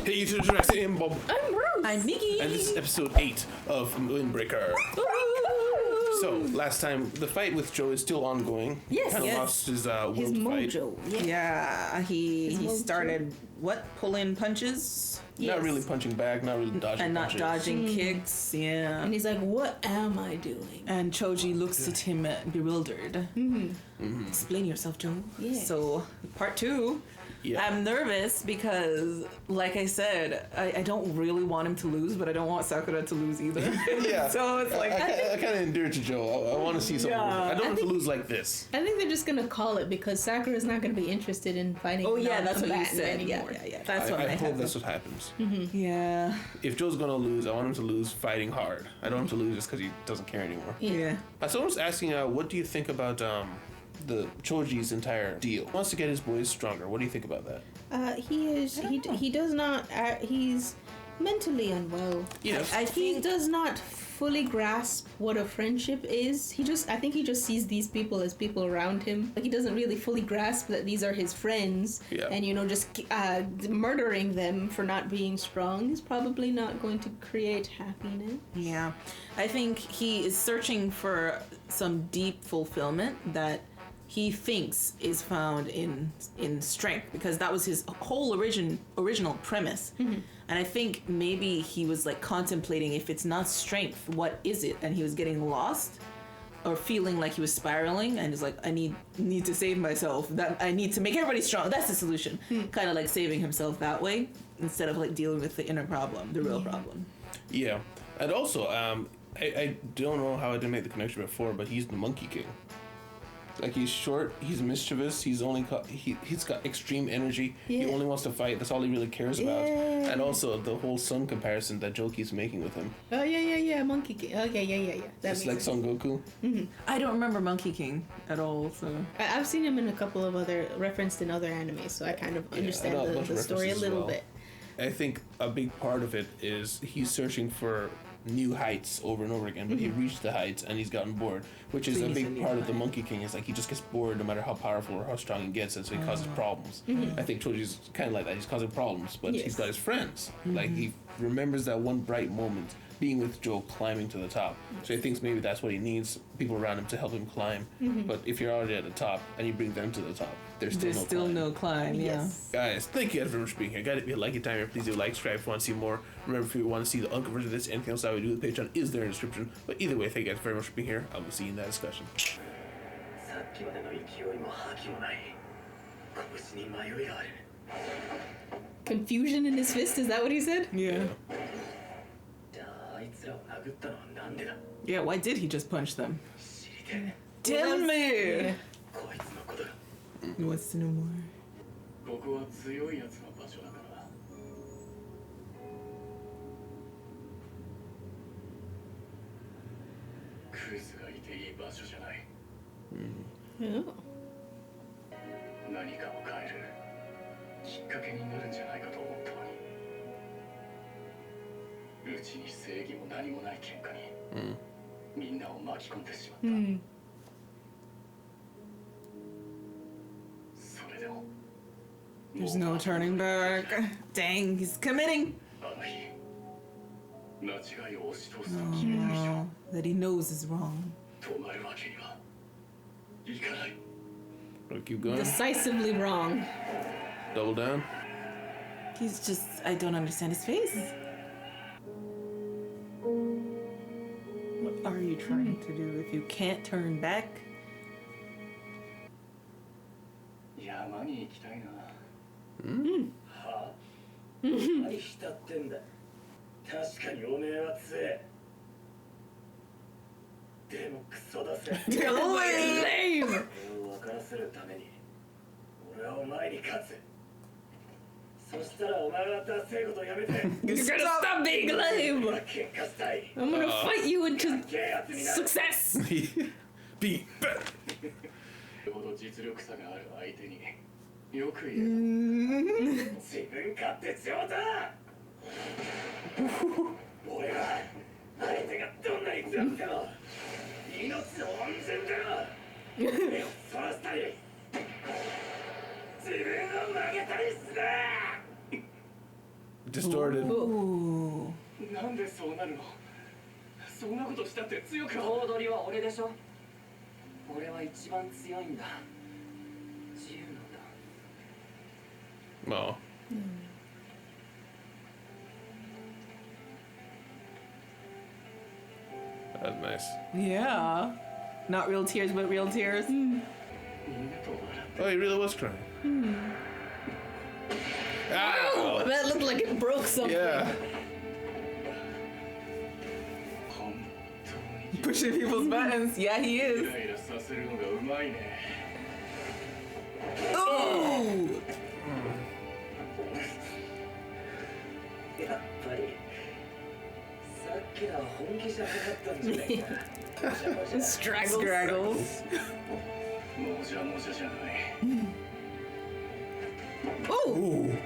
Hey, YouTube, Jurassic, I'm Bob. I'm Rose. I'm Mickey. And this is episode 8 of Windbreaker. So, last time, the fight with Joe is still ongoing. Yes, Kind of yes. lost his will His to fight. mojo. Yeah. Yeah, he mojo. started pulling punches Not really punching back, not really dodging and not punches. dodging kicks. Yeah. And he's like, "What am I doing?" And Choji looks at him bewildered. Explain yourself, Joe. Yeah. So, part 2. Yeah. I'm nervous because, like I said, I don't really want him to lose, but I don't want Sakura to lose either. Yeah. So it's like, I kind of endear to Joe. I want to see something. Yeah. I don't want him to lose like this. I think they're just gonna call it because Sakura's not gonna be interested in fighting. oh yeah, that's what you non-combatant said. anymore. Yeah. That's what I might hope happen. that's what happens. Yeah. If Joe's going to lose, I want him to lose fighting hard. I don't want him to lose just because he doesn't care anymore. Yeah. Someone was asking, what do you think about the Choji's entire deal? He wants to get his boys stronger. What do you think about that? He does not. He's mentally unwell. Yes. He does not fully grasp what a friendship is. I think he just sees these people as people around him. Like he doesn't really fully grasp that these are his friends. Yeah. And just murdering them for not being strong is probably not going to create happiness. Yeah. I think he is searching for some deep fulfillment that he thinks is found in strength, because that was his whole original premise. And I think maybe he was like contemplating, if it's not strength, what is it? And he was getting lost or feeling like he was spiraling, and he's like, I need to save myself. That I need to make everybody strong. That's the solution. Kind of like saving himself that way instead of like dealing with the inner problem, the real problem. Yeah. And also, I don't know how I didn't make the connection before, but he's the Monkey King. Like, he's short, he's mischievous, he's got extreme energy, he only wants to fight, that's all he really cares about. And also the whole Son comparison that Joe keeps making with him. Oh yeah, Monkey King. Okay, yeah. It's like Son Goku. I don't remember Monkey King at all, so I've seen him in a couple of referenced in other animes, so I kind of understand I know a bunch of the story a references as little well. bit. I think a big part of it is he's searching for new heights over and over again, but he reached the heights and he's gotten bored, which is a Please, a big new part of the height. Monkey King. Is like he just gets bored no matter how powerful or how strong he gets, and so he causes problems. I think Choji's kind of like that. He's causing problems, but he's Yes. got his friends. Like he remembers that one bright moment being with Joe climbing to the top. So he thinks maybe that's what he needs, people around him to help him climb. But if you're already at the top and you bring them to the top, there's still no climb. Yes. Guys, thank you guys very much for being here. Guys, if you like it, time here, please do like, subscribe if you want to see more. Remember, if you want to see the uncut version of this, anything else that we do with Patreon is there in the description. But either way, thank you guys very much for being here. I will see you in that discussion. さっきまでの勢いも覇気もない拳に迷いがある Confusion in his fist, is that what he said? Yeah. じゃああいつらを殴ったのはなんでだ Yeah, why did he just punch them? 知りてえ Tell me! こいつのことだ He wants to know more. ここは強いやつの場所だからクズがいていい場所じゃない Oh. 何かを変えるきっかけになるんじゃないかと思ったのにうちに正義も何もない喧嘩にみんなを巻き込んでしまった、それでも There's no turning back. Dang, he's committing. あの日間違いを押し通すと決めた以上 Oh, that he knows is wrong. 止まるわけにはいかない Wanna keep going? Decisively wrong. Double down? He's just, I don't understand his face. What are you trying to do if you can't turn back? 山に行きたいなはあ何したってんだ確かにおめえは強えでもクソだぜ Lame. 俺を分からせるために俺はお前に勝つそしたらお前はダセえことやめて You're gonna stop being lame. 喧嘩したい I'm gonna fight you into ゲーやつになる success. Be better! ほど実力差がある相手によく言えた自分勝手上だ俺は相手がどんなに強くても命の恩人だよ目をそらしたり自分を曲げたりすな distorted. Ooh. なんでそうなるの？そんなことしたって強くは。頭取は俺でしょ。俺は一番強いんだ。自由なんだ。 Oh. That's nice. Yeah. Not real tears, but real tears. Oh, he really was crying. Ow! That looked like it broke something. Yeah. Pushing people's buttons. Yeah, he is. イライラさせるのがうまいね。 Ooh. やっぱりさっきのは本気じゃなかったんじゃないか。 Straggles. もじゃもじゃじゃない。 Ooh. Ooh.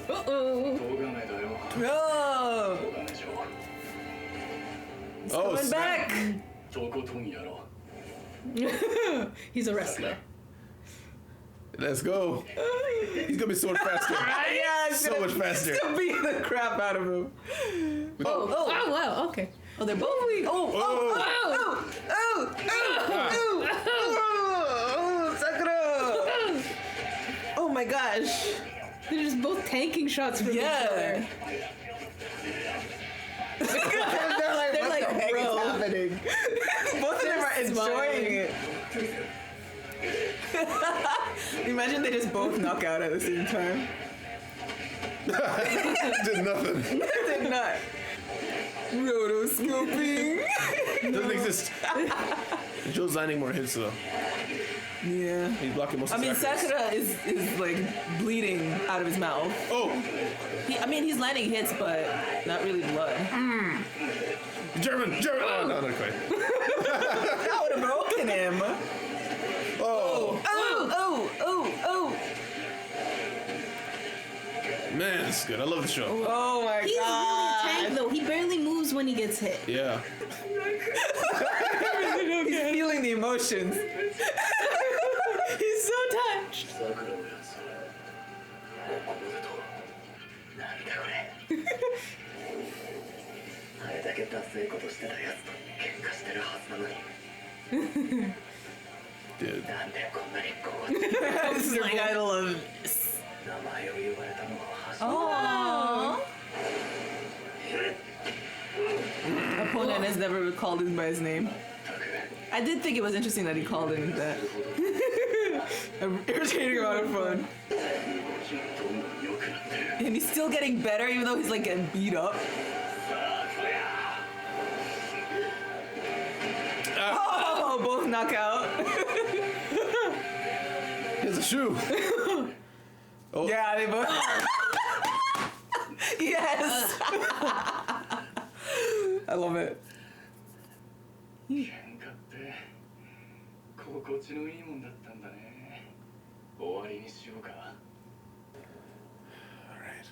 Uh-oh. 動画目だよ。 Oh. 動画目上。 He's Oh, coming snap. back. とことんやろ He's a wrestler. Let's go. He's gonna be so much faster. Yeah, it's So gonna much faster. beat the crap out of him. Oh wow, okay. Oh, they're both weak. Oh, Sakura. Oh my gosh. They're just both tanking shots from each other. They're like, what the heck is happening? Both of them are enjoying it. Imagine they just both knock out at the same time. Did nothing. Did not. Rotoscoping. Doesn't exist. Joe's landing more hits though. Yeah. He's blocking most I of mean, Sakura's. Sakura is like bleeding out of his mouth. Oh! He's landing hits, but not really blood. German! Oh, no, not quite. That would have broken him. Oh! Oh. Man, this is good. I love the show. Oh my He's really god. a tank though. He barely moves when he gets hit. Yeah. He's feeling the emotions. He's so touched. さくらのやつおめでとう。なんだこれ。あれだけダセいことしてたやつと喧嘩してるはずなのに。 Dude. なんでこんなにこう This is like, I love this. 名前を言われたのは初めて。 Aww. Opponent has never called him by his name. I did think it was interesting that he called him that. An irritating amount of fun. And he's still getting better even though he's like getting beat up. Oh, both knock out. He has a shoe. Oh. Yeah, they both. Yes. I love it. 喧嘩って心地のいいもんだったんだね。終わりにしようか。 Alright.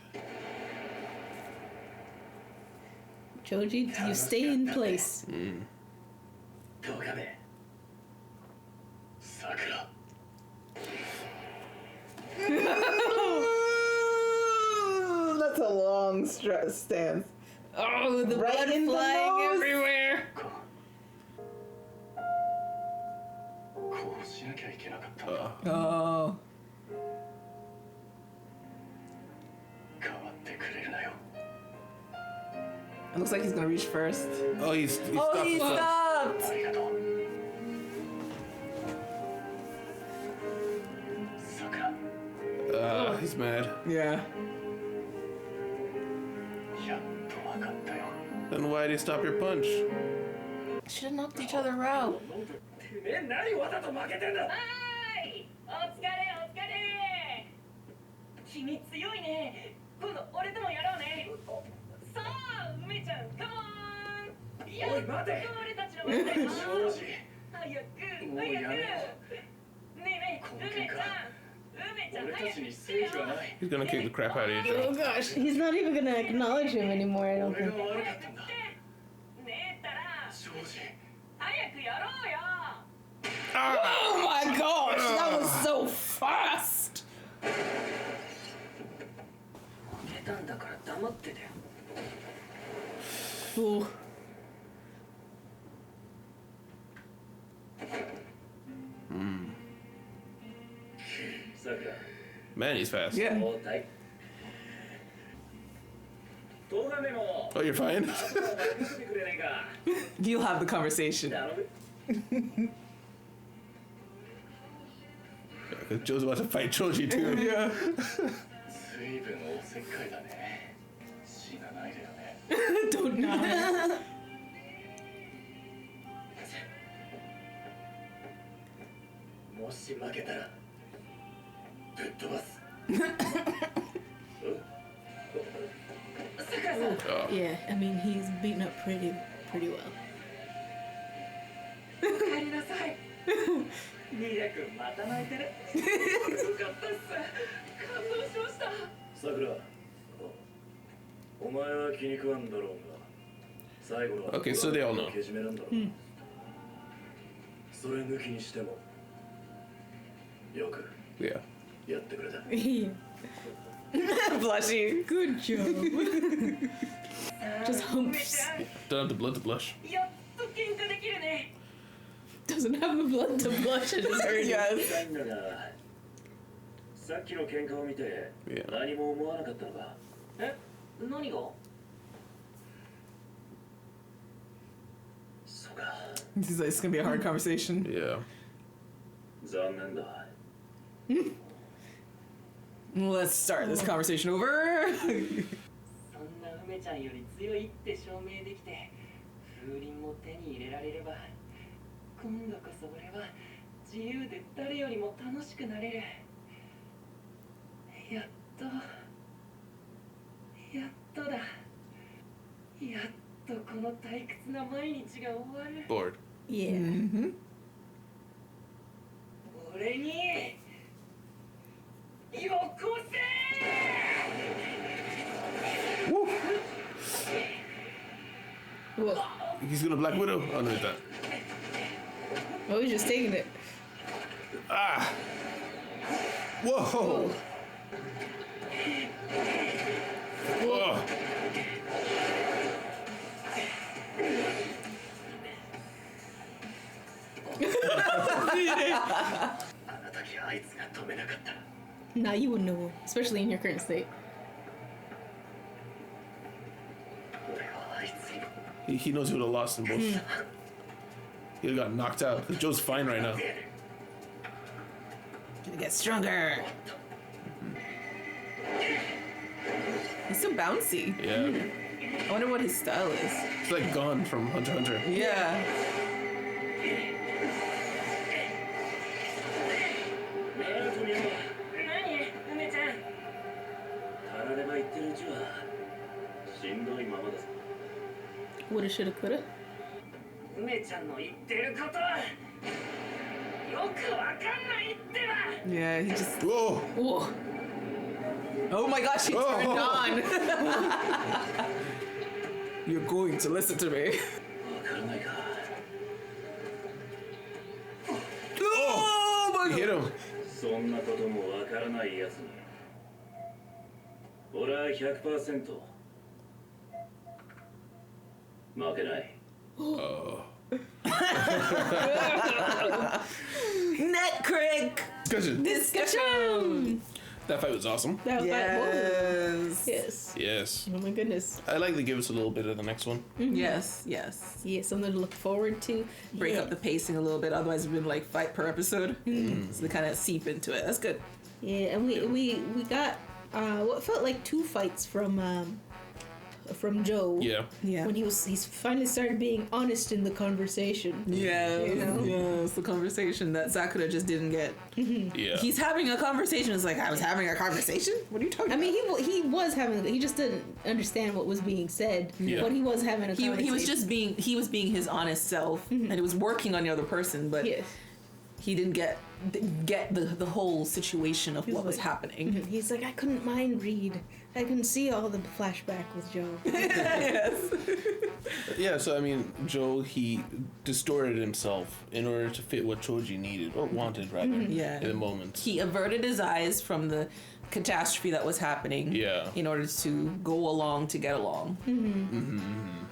Choji, you stay in place. 動画目。さくら。 That's a long stance. Oh, the Right blood in the flying nose. everywhere. こうしなきゃいけなかったんだ。 Oh. 変わってくれるなよ。 It looks like he's gonna reach first. Oh, he Oh, stopped. he stopped. ありがとう。さくら。 He's mad. Yeah. やっとわかったよ。 Then why did he stop your punch? Should have knocked each other out. てめえ何わざと負けてんだ。はーい、お疲れお疲れ。君強いね。今度俺ともやろうね。さあ、梅ちゃん、カモン。やっとおい待て俺たちの番だよ。ジョージ。早くもうやめろ。早く。ねえねえ、梅ちゃん。梅ちゃん俺たちに早くしてよ。正義はない。 He's gonna kick the crap out of you, Oh Joe. gosh, he's not even gonna acknowledge him anymore, I don't 俺が think. 悪かったんだ。ねえったら、ジョージ。早くやろうよ。 Oh my gosh, that was so fast! たんだから黙っててよ。 Ooh. Sakura. Man, he's fast. Yeah. 交代。動画メモ。 Oh, you're fine. 任せてくれないか。 You'll have the conversation. 頼む。 Because Joe's about to fight Choji too. Yeah. 随分おせっかいだね。死なないでよね。 Don't know. もし負けたらぶっ飛ばす。さくらさん Oh. Yeah, I mean, he's beaten up pretty well. 帰りなさい。ミラ君また泣いてる。よかったっす。感動しました。さくら、お前は気に食わんだろうが、最後の Okay, so they all know. けじめなんだろう。それ抜きにしてもよく Yeah. やってくれた。 Yeah. Blushing. Good job. Just humps. Don't have the blood to blush. やっと喧嘩できるね。 Doesn't have the blood to blush at his hurt. Yes. ないんだが、さっきの喧嘩を見て Yeah. 何も思わなかったのか。え、何が？そうか、 He's like, it's gonna be a hard conversation. Yeah. 残念だ。 Let's start this conversation over. そんな梅ちゃんより強いって証明できて、風鈴も手に入れられれば、今度こそ俺は自由で誰よりも楽しくなれる。やっとだ。やっとこの退屈な毎日が終わる。 Bored. Yeah. Mm-hmm. 俺によこせ。 Whoa. He's gonna Black Widow. Oh no, he's not. Oh, he's just taking it. Ah. Whoa. Whoa. あの時あいつが止めなかったら。 Nah, you wouldn't know, especially in your current state. 俺はあいつに He knows he would have lost in both. He got knocked out. 'Cause Joe's fine right now. Gonna get stronger. He's so bouncy. Yeah. I wonder what his style is. He's like gone from Hunter x Hunter. Yeah. ナルトには何梅ちゃん。たられば言ってるうちはしんどいままだぞ。 Woulda, shoulda, coulda. 梅ちゃんの言ってることはよくわかんないってば。 Yeah, he just. Whoa. Whoa. Oh my gosh, he turned Oh. on. You're going to listen to me. わからないか。 Oh my He hit him. そんなこともわからないやつに俺は 100% 負けない。 Oh. Net crank Discussion. discussion. That fight was awesome. That was Yes. Yes. Yes. Oh my goodness. I like to give us a little bit of the next one. Yes. Yes. Yeah, something to look forward to. Break yeah. up the pacing a little bit. Otherwise, it's been like fight per episode. So they kind of seep into it. That's good. Yeah, and we got what felt like 2 fights from Joe. Yeah. Yeah. When he's finally started being honest in the conversation. Yes. You know? Yes. The conversation that Sakura just didn't get. Yeah. He's having a conversation. It's like, I was having a conversation? What are you talking I about? mean, he was having. He just didn't understand what was being said. Yeah. But he was having a conversation. He was just being his honest self, and it was working on the other person, but Yes. he didn't get the whole situation of He what was like- happening. He's like, I couldn't mind Reed. I can see all the flashback with Joe. Yes. Yeah, so I mean, Joe, he distorted himself in order to fit what Choji needed, or wanted rather, Yeah. in the moment. He averted his eyes from the catastrophe that was happening. Yeah. In order to go along to get along,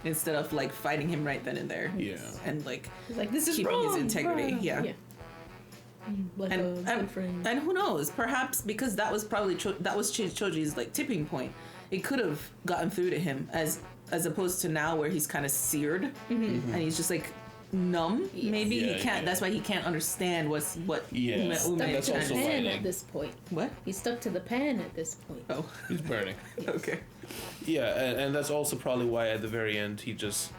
instead of like fighting him right then and there. Yeah. And like He's like, this is keeping wrong. his integrity. wrong. Yeah. Like a good friend. And who knows? Perhaps because that was probably Choji's like tipping point. It could have gotten through to him as opposed to now where he's kind of seared and he's just like numb. Maybe he can't. That's why he can't understand what. Yeah. Stuck That's to the also pan why, at this point. What? He's stuck to the pan at this point. Oh, He's burning. okay. Yeah, and that's also probably why at the very end he just,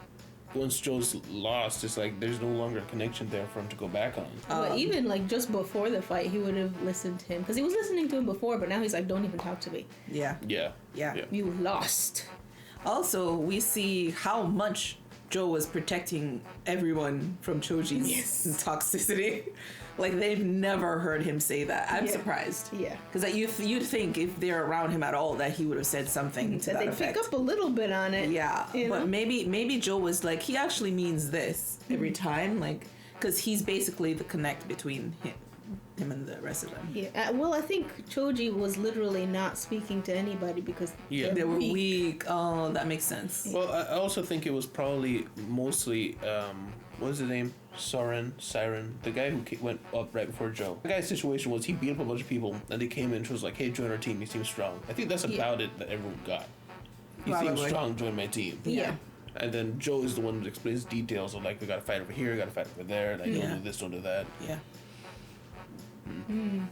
once Joe's lost, it's like there's no longer a connection there for him to go back on. But even like just before the fight, he would have listened to him because he was listening to him before. But now he's like, don't even talk to me. Yeah. Yeah. Yeah. You lost. Also, we see how much Joe was protecting everyone from Choji's toxicity. Like, they've never heard him say that. I'm surprised. Yeah. Because you'd think if they're around him at all that he would have said something to that They effect. pick up a little bit on it. Yeah, you know? but maybe Joe was like, he actually means this every time, like, because he's basically the connect between him and the rest of them. Yeah. Well, I think Choji was literally not speaking to anybody because They were weak. Oh, that makes sense. Well, I also think it was probably mostly, what was his name? Siren, the guy who went up right before Joe. The guy's situation was he beat up a bunch of people, and they came in and was like, hey, join our team, you seem strong. I think that's about it that everyone got. You seem Probably. strong, join my team. Yeah. And then Joe is the one that explains details of like, we gotta fight over here, we gotta fight over there, like, don't do this, don't do that. Yeah. And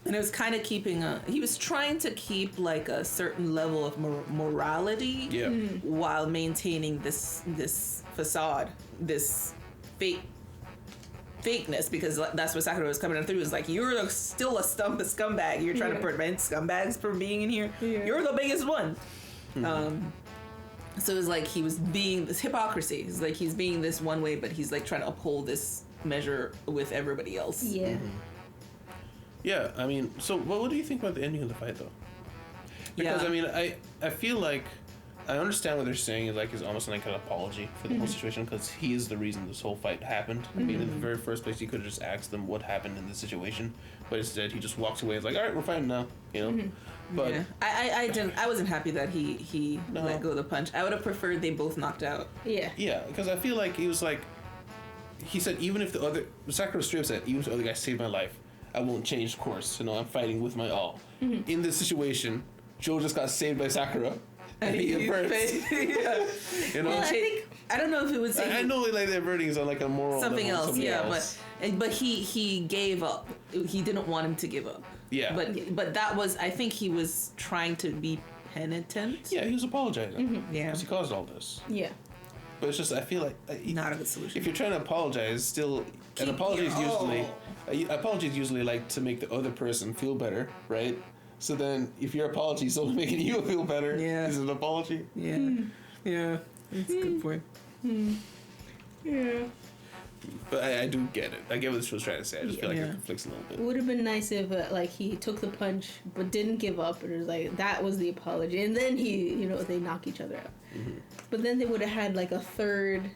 it was kind of he was trying to keep like a certain level of morality while maintaining this facade, this fakeness, because that's what Sakura was coming through. It's like, you're still a scumbag. You're trying to prevent scumbags from being in here. Yeah. You're the biggest one. So it was like he was being this hypocrisy. It's like he's being this one way, but he's like trying to uphold this measure with everybody else. Yeah. Yeah, I mean, so what do you think about the ending of the fight, though? Because, I mean, I feel like I understand what they're saying is like is almost like an apology for the whole situation, because he is the reason this whole fight happened. I mean, in the very first place, he could have just asked them what happened in the situation, but instead he just walks away. It's like, all right, we're fighting now, you know. But I wasn't happy that he let go of the punch. I would have preferred they both knocked out. Yeah. Yeah, because I feel like he was like, he said even if Sakura straight up said even if the other guy saved my life, I won't change course. You know, I'm fighting with my all. In this situation, Joe just got saved by Sakura. And he averts. You know, Well, I don't know if it was. I know like the averting is on like a moral something level, else. But he gave up. He didn't want him to give up. Yeah. But that was, I think he was trying to be penitent. Yeah, he was apologizing. Yeah. Because he caused all this. Yeah. But it's just, I feel like Not a good solution. if you're trying to apologize, still an apology is usually like to make the other person feel better, right? So then, if your apology is only making you feel better, is it an apology? Yeah. Yeah. That's a good point. Yeah. But I do get it. I get what this was trying to say. I just feel like it conflicts a little bit. It would have been nice if like he took the punch but didn't give up. It was like that was the apology, and then they knock each other out. But then they would have had like a third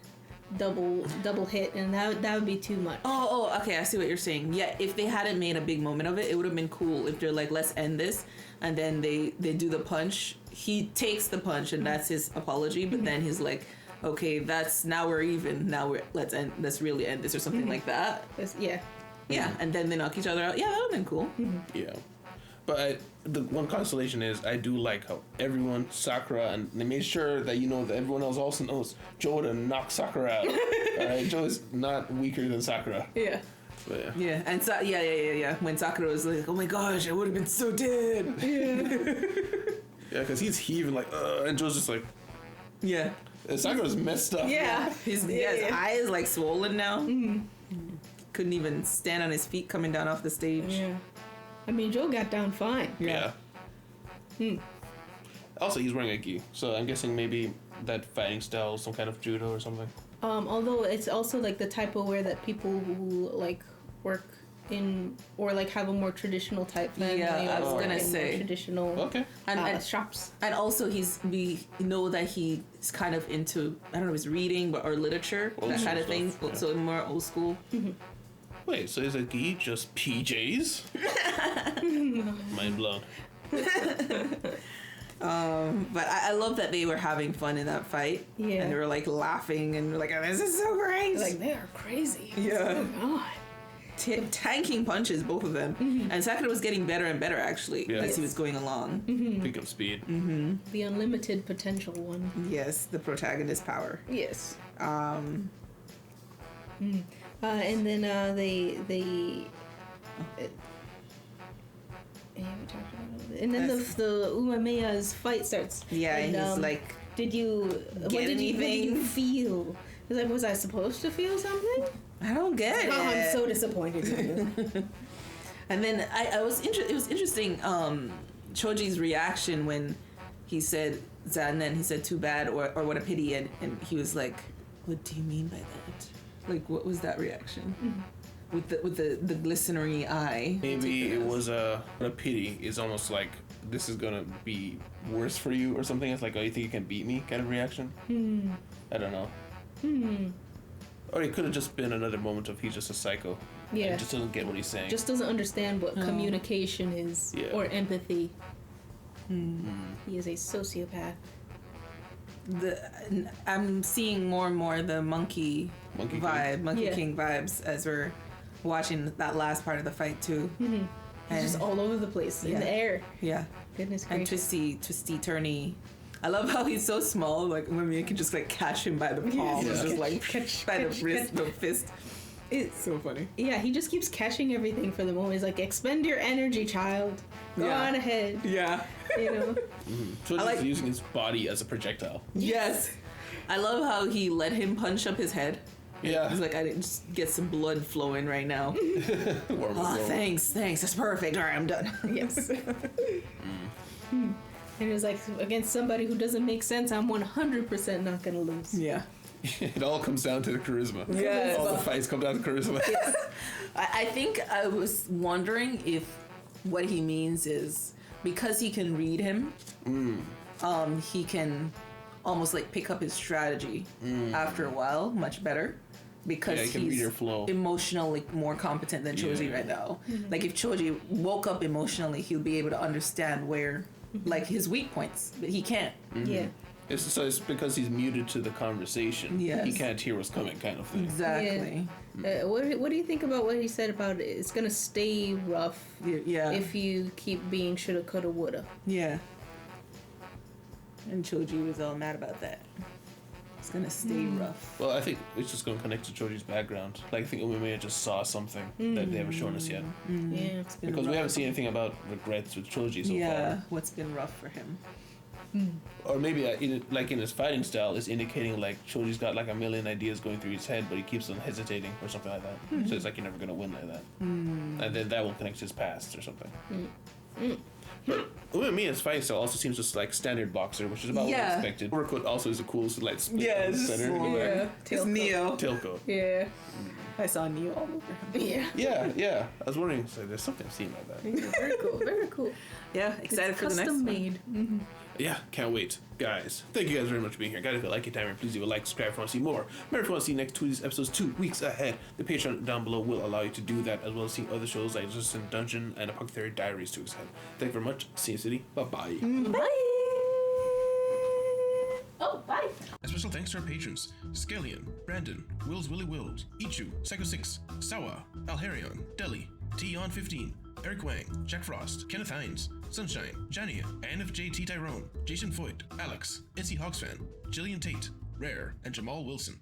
double hit, and that would be too much. Oh, okay. I see what you're saying. Yeah, if they hadn't made a big moment of it, it would have been cool. If they're like, let's end this, and then they do the punch. He takes the punch, and that's his apology. But then he's like, okay, now we're even. Now let's really end this or something like that. Yeah, and then they knock each other out. Yeah, that would have been cool. Yeah. But the one consolation is I do like how everyone, Sakura, and they made sure that that everyone else also knows Joe would have knocked Sakura out. All right, Joe is not weaker than Sakura. Yeah. But Yeah, and yeah. When Sakura was like, "Oh my gosh, I would have been so dead." Yeah, because he's heaving like, and Joe's just like, Yeah. Sakura's messed up. Yeah. His eyes like swollen now. Couldn't even stand on his feet coming down off the stage. Yeah. I mean, Joe got down fine. Yeah. Also, he's wearing a gi, so I'm guessing maybe that fighting style is some kind of judo or something. Although it's also like the type of wear that people who like work in or like have a more traditional type family. Yeah, I was or gonna in say. more traditional And shops. And also we know that he's kind of into, I don't know, his reading or literature, Old that kind of school thing. stuff, yeah. So more old school. Wait, so is a gi just PJs? Mind blown. But I love that they were having fun in that fight. Yeah. And they were like laughing and like, oh, this is so great. Like, they are crazy. Yeah. What's going on? Tanking punches, both of them. And Sakura was getting better and better, actually, as he was going along. Pick up speed. The unlimited potential one. Yes, the protagonist power. Yes. Um, And then they yeah, we talked about it. And then the Umameya's fight starts. yeah, and he's like, what did you feel? He's like, was I supposed to feel something? I don't get it. Oh, I'm so disappointed in you. And then it was interesting, Choji's reaction when he said that, and then he said, too bad, or what a pity, and he was like, what do you mean by that? Like, what was that reaction? With the glistening eye. Maybe it was a pity. It's almost like this is gonna be worse for you or something. It's like, oh, you think you can beat me kind of reaction. I don't know. Or it could have just been another moment of he's just a psycho. Yeah. And just doesn't get what he's saying. Just doesn't understand what communication is or empathy. He is a sociopath. I'm seeing more and more the monkey vibe, Monkey King vibes as we're watching that last part of the fight too. He's just all over the place in the air. Yeah. Goodness And gracious. twisty, turny. I love how he's so small. Like when you can just like catch him by the palm, Yes. just like by the wrist, the fist. It's So funny. Yeah, he just keeps catching everything for the moment. He's like, expend your energy, child. Go on ahead. Yeah. You know? So I like- he's using his body as a projectile. Yes. I love how he let him punch up his head. Yeah. He's like, I didn't just get some blood flowing right now. Warm Oh, blow. thanks. That's perfect. All right, I'm done. Yes. And it was like, against somebody who doesn't make sense, I'm 100% not going to lose. Yeah. It all comes down to the charisma. Yes. All the fights come down to charisma. I think I was wondering if what he means is because he can read him, he can almost like pick up his strategy after a while much better. Because Yeah, he can read he's your flow. emotionally more competent than Choji Yeah. right now. Like if Choji woke up emotionally, he'll be able to understand where, like his weak points, but he can't. Yeah. It's because he's muted to the conversation. Yes. He can't hear what's coming, kind of thing. Exactly. What do you think about what he said about it's going to stay rough Yeah. if you keep being shoulda, coulda, woulda? Yeah. And Choji was all mad about that. It's gonna stay rough. Well, I think it's just going to connect to Choji's background. Like, I think Umemeya just saw something that they haven't shown us yet. Yeah. Because we haven't seen anything about regrets with Choji so far. What's been rough for him? Or maybe, in his fighting style, is indicating, like, Choji's got, like, a million ideas going through his head, but he keeps on hesitating or something like that. So it's like, you're never going to win like that. And then that will connect to his past or something. But Umemeya's fighting style also seems just like standard boxer, which is about what I expected. Overcoat also is a cool, like, split in the center. in the back. It's Neo. Tailcoat. Yeah. I saw Neo all over him. Yeah. Yeah. I was wondering, so there's something I've seen like that. Very cool. Very cool. Yeah, excited for the next Custom one. made. Yeah, can't wait. Guys, thank you guys very much for being here. Guys, if you like it, time, please leave a like, subscribe if you want to see more. Remember, if you want to see next 2 of these episodes 2 weeks ahead, the Patreon down below will allow you to do that, as well as seeing other shows like Just in Dungeon and Apothecary Diaries 2 weeks ahead. Thank you very much. See you, City. Bye-bye. Bye. Oh, bye. A special thanks to our patrons: Scallion, Brandon, Wills Willy Wills, Ichu, Psycho 6, Sawa, Alharion, Deli, Tion 15, Eric Wang, Jack Frost, Kenneth Hines, Sunshine, Jania, NFJT Tyrone, Jason Foyt, Alex, Itzy Hogsfan, Jillian Tate, Rare, and Jamal Wilson.